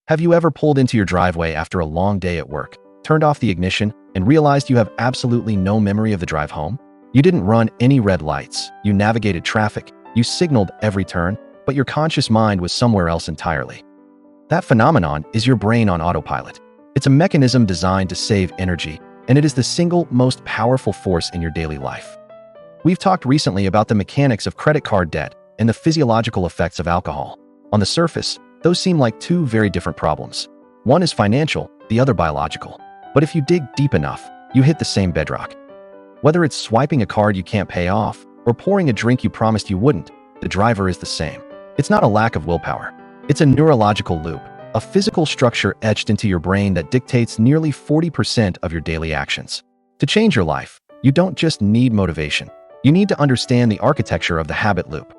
Have you ever pulled into your driveway after a long day at work, turned off the ignition, and realized you have absolutely no memory of the drive home? You didn't run any red lights, you navigated traffic, you signaled every turn, but your conscious mind was somewhere else entirely. That phenomenon is your brain on autopilot. It's a mechanism designed to save energy, and it is the single most powerful force in your daily life. We've talked recently about the mechanics of credit card debt and the physiological effects of alcohol. On the surface, those seem like two very different problems. One is financial, the other biological. But if you dig deep enough, you hit the same bedrock. Whether it's swiping a card you can't pay off or pouring a drink you promised you wouldn't, the driver is the same. It's not a lack of willpower. It's a neurological loop, a physical structure etched into your brain that dictates nearly 40% of your daily actions. To change your life, you don't just need motivation. You need to understand the architecture of the habit loop.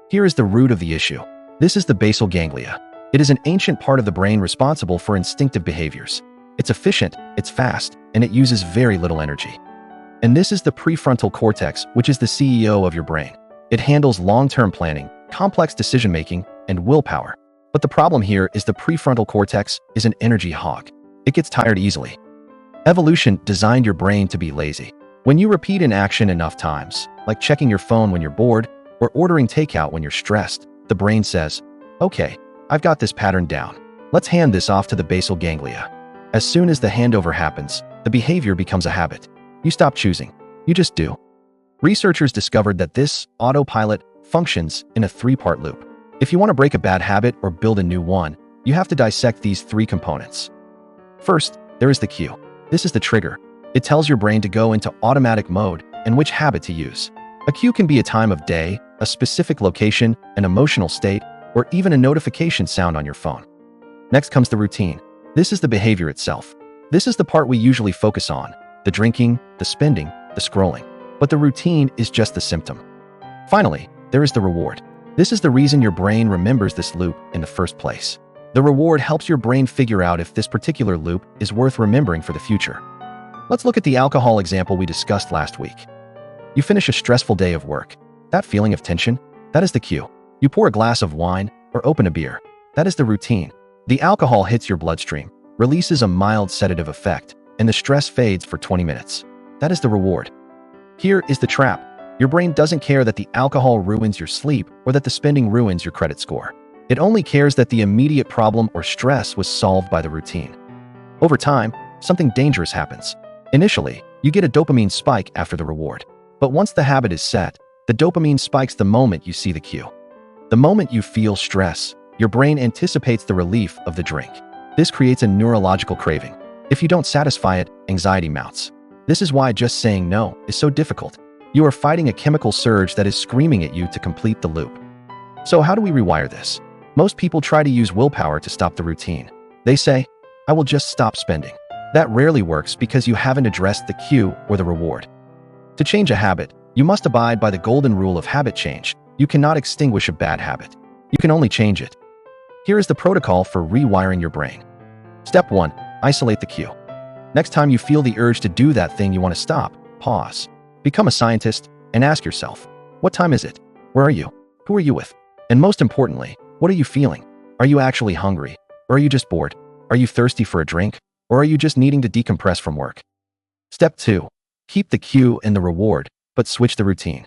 Here is the root of the issue. This is the basal ganglia. It is an ancient part of the brain responsible for instinctive behaviors. It's efficient, it's fast, and it uses very little energy. And this is the prefrontal cortex, which is the CEO of your brain. It handles long-term planning, complex decision-making, and willpower. But the problem here is the prefrontal cortex is an energy hog. It gets tired easily. Evolution designed your brain to be lazy. When you repeat an action enough times, like checking your phone when you're bored or ordering takeout when you're stressed, the brain says, "Okay, I've got this pattern down. Let's hand this off to the basal ganglia." As soon as the handover happens, the behavior becomes a habit. You stop choosing. You just do. Researchers discovered that this autopilot functions in a three-part loop. If you want to break a bad habit or build a new one, you have to dissect these three components. First, there is the cue. This is the trigger. It tells your brain to go into automatic mode and which habit to use. A cue can be a time of day, a specific location, an emotional state, or even a notification sound on your phone. Next comes the routine. This is the behavior itself. This is the part we usually focus on, the drinking, the spending, the scrolling. But the routine is just the symptom. Finally, there is the reward. This is the reason your brain remembers this loop in the first place. The reward helps your brain figure out if this particular loop is worth remembering for the future. Let's look at the alcohol example we discussed last week. You finish a stressful day of work. That feeling of tension, that is the cue. You pour a glass of wine or open a beer. That is the routine. The alcohol hits your bloodstream, releases a mild sedative effect, and the stress fades for 20 minutes. That is the reward. Here is the trap. Your brain doesn't care that the alcohol ruins your sleep or that the spending ruins your credit score. It only cares that the immediate problem or stress was solved by the routine. Over time, something dangerous happens. Initially, you get a dopamine spike after the reward. But once the habit is set, the dopamine spikes the moment you see the cue. The moment you feel stress, your brain anticipates the relief of the drink. This creates a neurological craving. If you don't satisfy it, anxiety mounts. This is why just saying no is so difficult. You are fighting a chemical surge that is screaming at you to complete the loop. So how do we rewire this? Most people try to use willpower to stop the routine. They say, "I will just stop spending." That rarely works because you haven't addressed the cue or the reward. To change a habit, you must abide by the golden rule of habit change. You cannot extinguish a bad habit. You can only change it. Here is the protocol for rewiring your brain. Step 1. Isolate the cue. Next time you feel the urge to do that thing you want to stop, pause. Become a scientist and ask yourself, what time is it? Where are you? Who are you with? And most importantly, what are you feeling? Are you actually hungry? Or are you just bored? Are you thirsty for a drink? Or are you just needing to decompress from work? Step 2. Keep the cue and the reward, but switch the routine.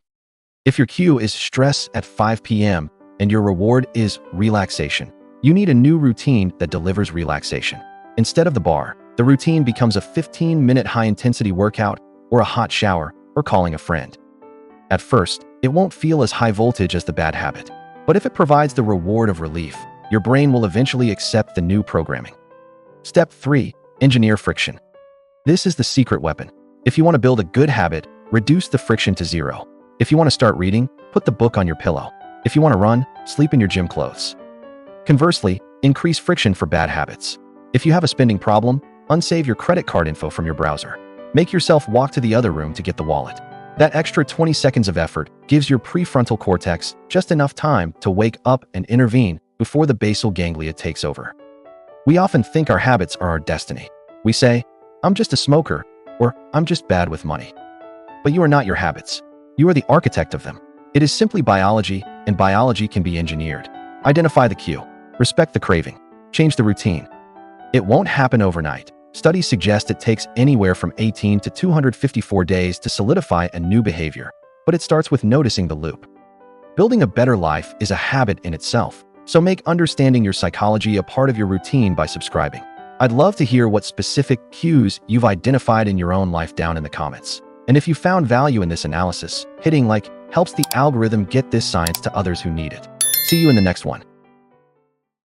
If your cue is stress at 5 p.m. and your reward is relaxation, you need a new routine that delivers relaxation. Instead of the bar, the routine becomes a 15-minute high-intensity workout or a hot shower or calling a friend. At first, it won't feel as high voltage as the bad habit, but if it provides the reward of relief, your brain will eventually accept the new programming. Step 3. Engineer friction. This is the secret weapon. If you want to build a good habit, reduce the friction to 0. If you want to start reading, put the book on your pillow. If you want to run, sleep in your gym clothes. Conversely, increase friction for bad habits. If you have a spending problem, unsave your credit card info from your browser. Make yourself walk to the other room to get the wallet. That extra 20 seconds of effort gives your prefrontal cortex just enough time to wake up and intervene before the basal ganglia takes over. We often think our habits are our destiny. We say, "I'm just a smoker," or "I'm just bad with money." But you are not your habits. You are the architect of them. It is simply biology, and biology can be engineered. Identify the cue. Respect the craving. Change the routine. It won't happen overnight. Studies suggest it takes anywhere from 18 to 254 days to solidify a new behavior, but it starts with noticing the loop. Building a better life is a habit in itself, so make understanding your psychology a part of your routine by subscribing. I'd love to hear what specific cues you've identified in your own life down in the comments. And if you found value in this analysis, hitting like helps the algorithm get this science to others who need it. See you in the next one.